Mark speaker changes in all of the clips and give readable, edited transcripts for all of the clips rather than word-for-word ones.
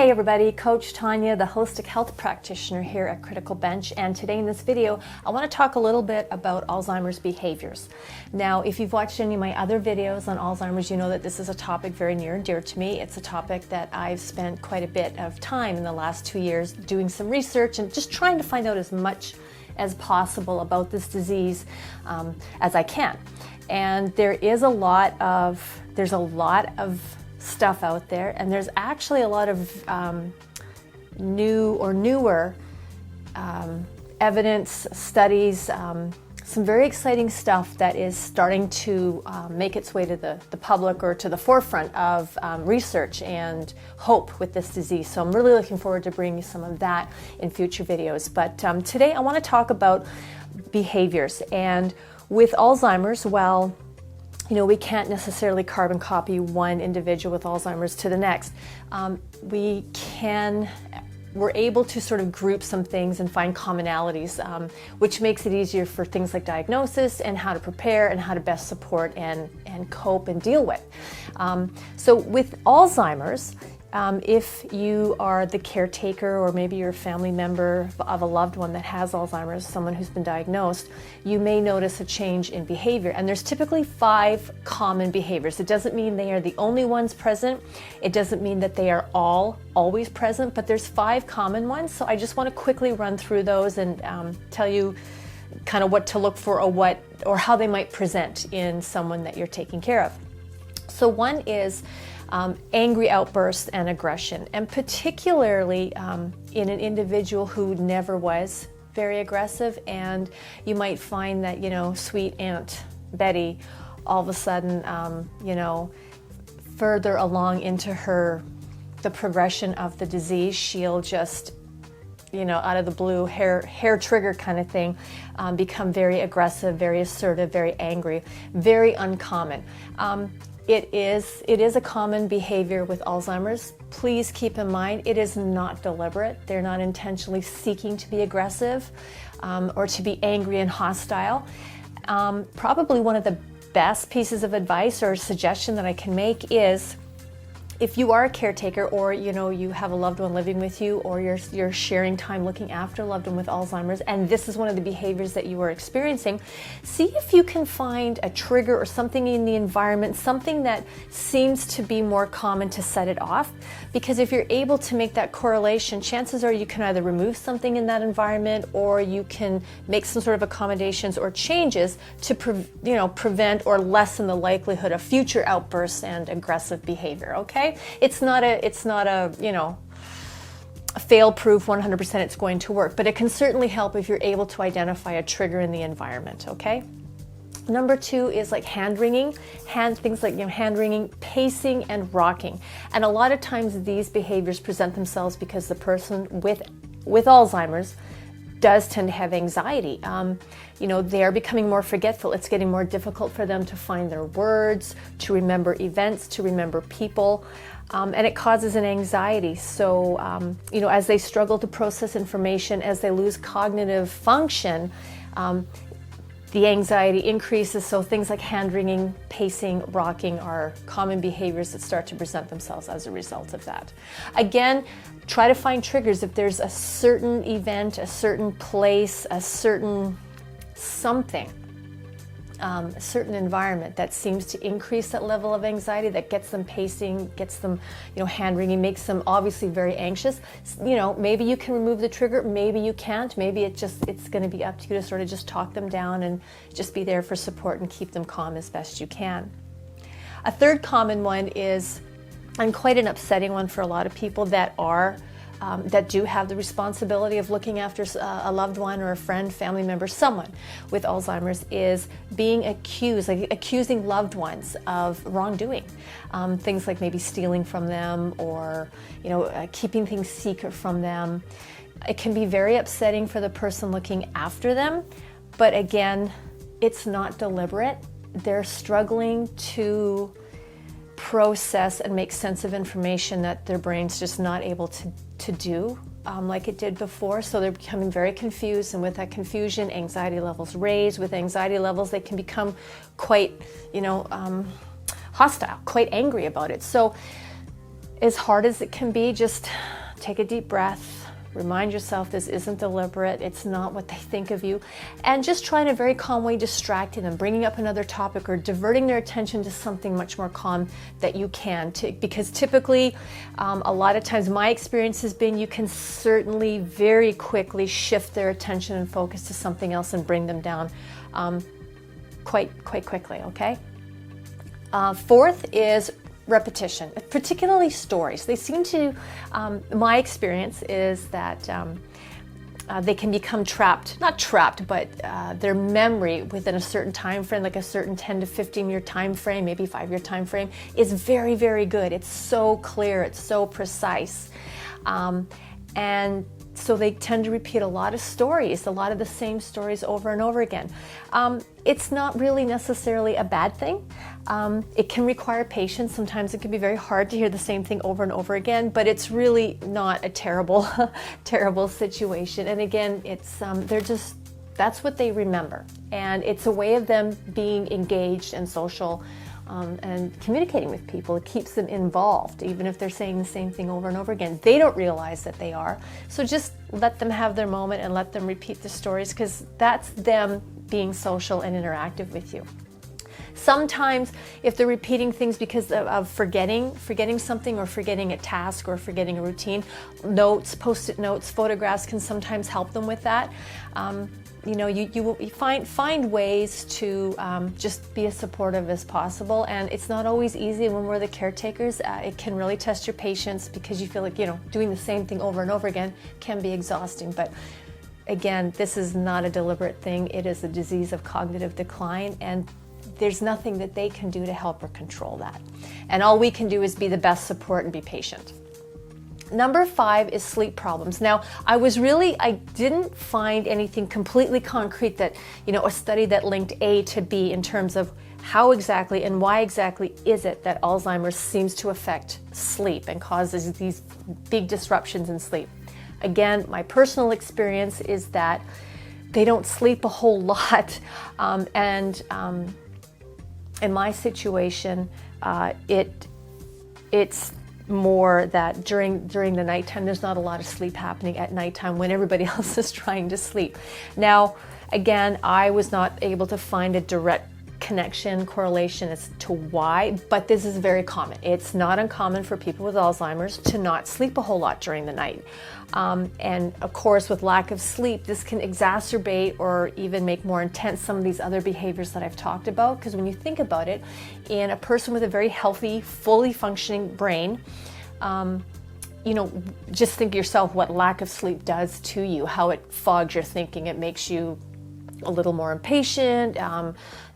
Speaker 1: Hey everybody, Coach Tanya, the holistic health practitioner here at Critical Bench, and today in this video I want to talk a little bit about Alzheimer's behaviors. Now, if you've watched any of my other videos on Alzheimer's, you know that this is a topic very near and dear to me. It's a topic that I've spent quite a bit of time in the last 2 years doing some research and just trying to find out as much as possible about this disease as I can. And there's a lot of stuff out there, and there's actually a lot of newer evidence, studies, some very exciting stuff that is starting to make its way to the public or to the forefront of research and hope with this disease. So I'm really looking forward to bringing you some of that in future videos. But today I want to talk about behaviors. And with Alzheimer's, well, you know, we can't necessarily carbon copy one individual with Alzheimer's to the next. We're able to sort of group some things and find commonalities, which makes it easier for things like diagnosis and how to prepare and how to best support and cope and deal with. So with Alzheimer's, if you are the caretaker or maybe you're a family member of a loved one that has Alzheimer's, someone who's been diagnosed, you may notice a change in behavior. And there's typically 5 common behaviors. It doesn't mean they are the only ones present. It doesn't mean that they are always present, but there's 5 common ones. So I just want to quickly run through those and tell you kind of what to look for or how they might present in someone that you're taking care of. So one is angry outbursts and aggression, and particularly in an individual who never was very aggressive. And you might find that, you know, sweet Aunt Betty, all of a sudden, you know, further along into the progression of the disease, she'll just, you know, out of the blue, hair trigger kind of thing, become very aggressive, very assertive, very angry, very uncommon. It is a common behavior with Alzheimer's. Please keep in mind, it is not deliberate. They're not intentionally seeking to be aggressive or to be angry and hostile. Probably one of the best pieces of advice or suggestion that I can make is, if you are a caretaker, or you know, you have a loved one living with you, or you're sharing time looking after a loved one with Alzheimer's, and this is one of the behaviors that you are experiencing, see if you can find a trigger or something in the environment, something that seems to be more common to set it off. Because if you're able to make that correlation, chances are you can either remove something in that environment, or you can make some sort of accommodations or changes to prevent or lessen the likelihood of future outbursts and aggressive behavior. Okay, it's not a you know, fail-proof 100% it's going to work, but it can certainly help if you're able to identify a trigger in the environment. Okay. Number 2 is like hand-wringing, things like, you know, hand-wringing, pacing, and rocking. And a lot of times these behaviors present themselves because the person with Alzheimer's does tend to have anxiety. You know, they are becoming more forgetful. It's getting more difficult for them to find their words, to remember events, to remember people, and it causes an anxiety. So, you know, as they struggle to process information, as they lose cognitive function, the anxiety increases. So things like hand-wringing, pacing, rocking are common behaviors that start to present themselves as a result of that. Again, try to find triggers. If there's a certain event, a certain place, a certain something, a certain environment that seems to increase that level of anxiety, that gets them pacing, gets them, you know, hand-wringing, makes them obviously very anxious. You know, maybe you can remove the trigger, maybe you can't. Maybe it's going to be up to you to sort of just talk them down and just be there for support and keep them calm as best you can. A third common one is, and quite an upsetting one for a lot of people that do have the responsibility of looking after a loved one or a friend, family member, someone with Alzheimer's, is being accused, like accusing loved ones of wrongdoing. Things like maybe stealing from them, or, you know, keeping things secret from them. It can be very upsetting for the person looking after them, but again, it's not deliberate. They're struggling to process and make sense of information that their brain's just not able to do like it did before. So they're becoming very confused, and with that confusion, anxiety levels raise. With anxiety levels, they can become quite, you know, hostile, quite angry about it. So As hard as it can be, just take a deep breath. Remind yourself this isn't deliberate, it's not what they think of you, and just try in a very calm way distracting them, bringing up another topic or diverting their attention to something much more calm that you can. Because typically, a lot of times my experience has been you can certainly very quickly shift their attention and focus to something else and bring them down quite quickly, okay? Fourth is repetition, particularly stories. They seem to, my experience is that they can become not trapped, but their memory within a certain time frame, like a certain 10 to 15 year time frame, maybe 5-year time frame, is very, very good. It's so clear, it's so precise. And so they tend to repeat a lot of stories, a lot of the same stories over and over again. It's not really necessarily a bad thing. It can require patience. Sometimes it can be very hard to hear the same thing over and over again, but it's really not a terrible, terrible situation. And again, it's that's what they remember. And it's a way of them being engaged and social and communicating with people. It keeps them involved, even if they're saying the same thing over and over again. They don't realize that they are. So just let them have their moment and let them repeat the stories, because that's them being social and interactive with you. Sometimes if they're repeating things because of forgetting something, or forgetting a task, or forgetting a routine, notes, post-it notes, photographs can sometimes help them with that. You know, you will find ways to just be as supportive as possible. And it's not always easy when we're the caretakers. It can really test your patience, because you feel like, you know, doing the same thing over and over again can be exhausting. But again, this is not a deliberate thing. It is a disease of cognitive decline, and there's nothing that they can do to help or control that. And all we can do is be the best support and be patient. Number 5 is sleep problems. Now, I didn't find anything completely concrete that, you know, a study that linked A to B in terms of how exactly and why exactly is it that Alzheimer's seems to affect sleep and causes these big disruptions in sleep. Again, my personal experience is that they don't sleep a whole lot, in my situation, it's more that during the nighttime, there's not a lot of sleep happening at nighttime when everybody else is trying to sleep. Now, again, I was not able to find a direct correlation as to why, but this is very common. It's not uncommon for people with Alzheimer's to not sleep a whole lot during the night. And of course, with lack of sleep, this can exacerbate or even make more intense some of these other behaviors that I've talked about. Because when you think about it, in a person with a very healthy, fully functioning brain, you know, just think yourself what lack of sleep does to you, how it fogs your thinking. It makes you a little more impatient,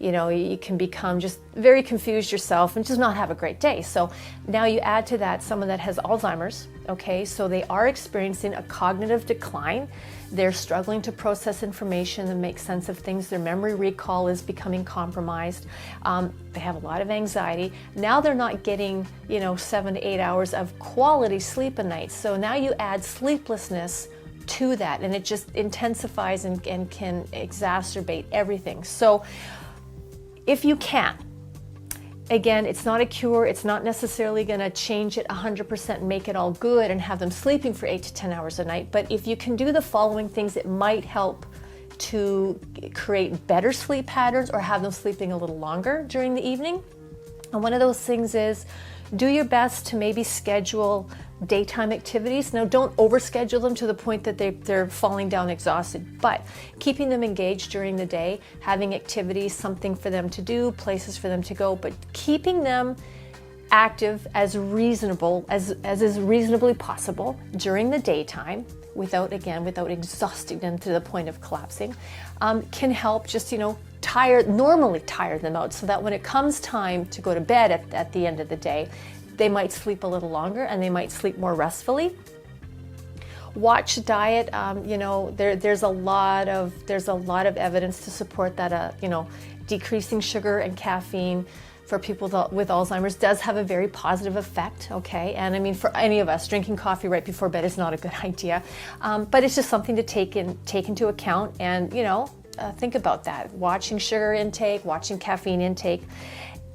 Speaker 1: you know, you can become just very confused yourself and just not have a great day. So now you add to that someone that has Alzheimer's, okay, so they are experiencing a cognitive decline. They're struggling to process information and make sense of things. Their memory recall is becoming compromised. They have a lot of anxiety. Now they're not getting, you know, 7 to 8 hours of quality sleep a night. So now you add sleeplessness to that, and it just intensifies and can exacerbate everything. So if you can, again, it's not a cure, it's not necessarily going to change it 100% and make it all good and have them sleeping for 8 to 10 hours a night, but if you can do the following things, it might help to create better sleep patterns or have them sleeping a little longer during the evening. And one of those things is do your best to maybe schedule daytime activities. Now, don't overschedule them to the point that they're falling down exhausted, but keeping them engaged during the day, having activities, something for them to do, places for them to go, but keeping them active as is reasonably possible during the daytime without exhausting them to the point of collapsing, can help just, you know, normally tire them out, so that when it comes time to go to bed at the end of the day, they might sleep a little longer and they might sleep more restfully. Watch diet. You know, there's a lot of evidence to support that. You know, decreasing sugar and caffeine for people with Alzheimer's does have a very positive effect. Okay, and I mean, for any of us, drinking coffee right before bed is not a good idea, but it's just something to take into account. And you know, think about that. Watching sugar intake, watching caffeine intake.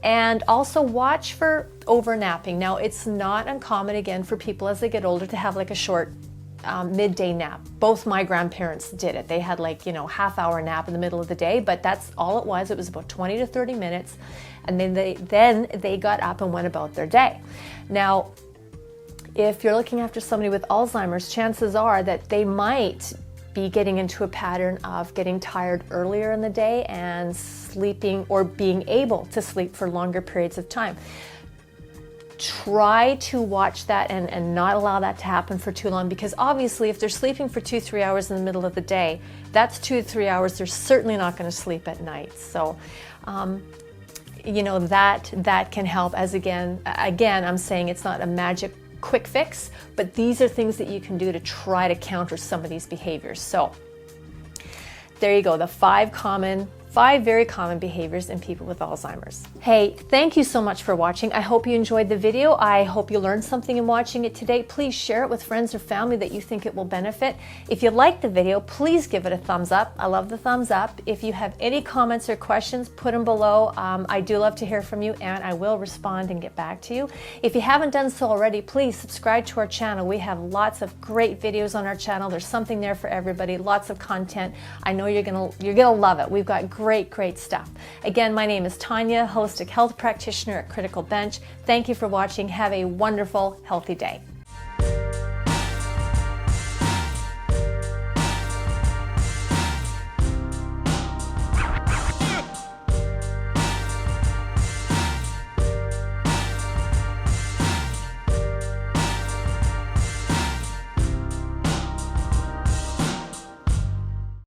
Speaker 1: And also watch for overnapping. Now, it's not uncommon, again, for people as they get older to have like a short midday nap. Both my grandparents did it. They had like, half-hour nap in the middle of the day, but that's all it was. It was about 20 to 30 minutes. And then they got up and went about their day. Now, if you're looking after somebody with Alzheimer's, chances are that they might be getting into a pattern of getting tired earlier in the day and sleeping, or being able to sleep for longer periods of time. Try to watch that and not allow that to happen for too long, because obviously if they're sleeping for 2-3 hours in the middle of the day, that's 2-3 hours they're certainly not going to sleep at night. So that can help. As again I'm saying it's not a magic quick fix, but these are things that you can do to try to counter some of these behaviors. So there you go, the 5 very common behaviors in people with Alzheimer's. Hey, thank you so much for watching. I hope you enjoyed the video. I hope you learned something in watching it today. Please share it with friends or family that you think it will benefit. If you liked the video, please give it a thumbs up. I love the thumbs up. If you have any comments or questions, put them below. I do love to hear from you, and I will respond and get back to you. If you haven't done so already, please subscribe to our channel. We have lots of great videos on our channel. There's something there for everybody, lots of content. I know you're gonna love it. We've got great stuff. Again, my name is Tanya, holistic health practitioner at Critical Bench. Thank you for watching. Have a wonderful, healthy day.